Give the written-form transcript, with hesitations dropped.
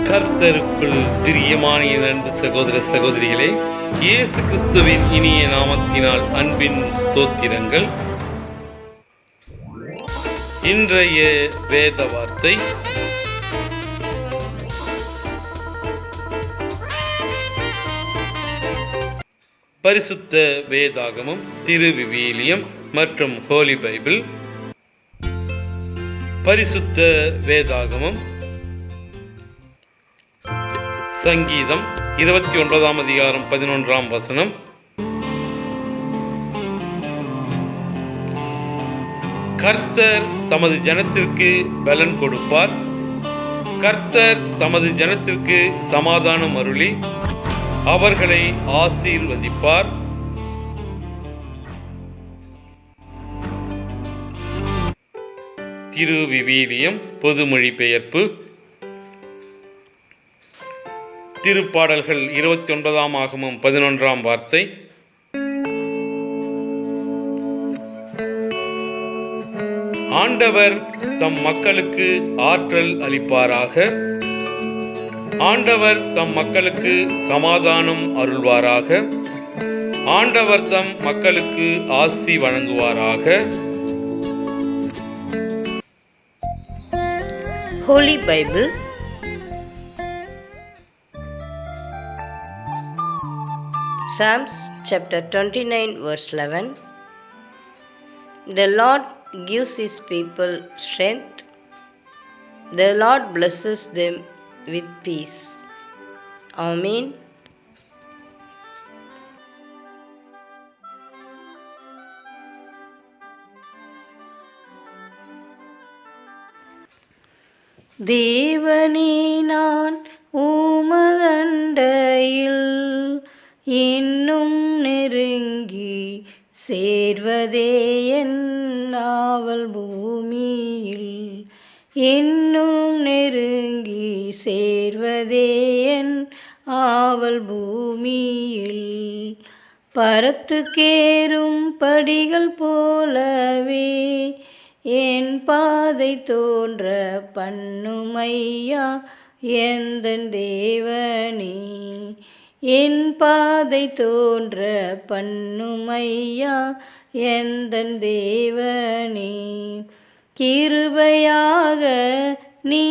கர்த்தருக்குள் பிரியமான அன்பு சகோதர சகோதரிகளே, இயேசு கிறிஸ்துவின் இனிய நாமத்தினால் அன்பின் ஸ்தோத்திரங்கள். இன்றைய வேத வார்த்தை பரிசுத்த வேதாகமம், திருவிவிலியம் மற்றும் ஹோலி பைபிள். பரிசுத்த வேதாகமம் சங்கீதம் 29 அதிகாரம் 11 வசனம். கர்த்தர் தமது ஜனத்திற்கு பலன் கொடுப்பார், கர்த்தர் தமது ஜனத்திற்கு சமாதானம் அருளி அவர்களை ஆசீர்வதிப்பார். திருவிவிலியம் பொதுமொழி பெயர்ப்பு. திருப்பாடல்கள் 29 ஆகமம் 11 வார்த்தை. ஆண்டவர் தம் மக்களுக்கு ஆற்றல் அளிப்பாராக, ஆண்டவர் தம் மக்களுக்கு சமாதானம் அருள்வாராக, ஆண்டவர் தம் மக்களுக்கு ஆசி வழங்குவாராக. Holy Bible. Psalms chapter 29 verse 11. The Lord gives his people strength. The Lord blesses them with peace. Amen. தேவனே, நான் உமதண்டையில் இன்னும் நெருங்கி சேர்வதே என் நாவல் பூமியில், இன்னும் நெருங்கி சேர்வதே என் ஆவல் பூமியில். பரத்துக்கேறும் படிகள் போலவே என் பாதை தோன்ற பண்ணுமையா எந்தன் தேவனே, என் பாதை தோன்ற பண்ணுமையா எந்தன் தேவனே. கிருபையாக நீ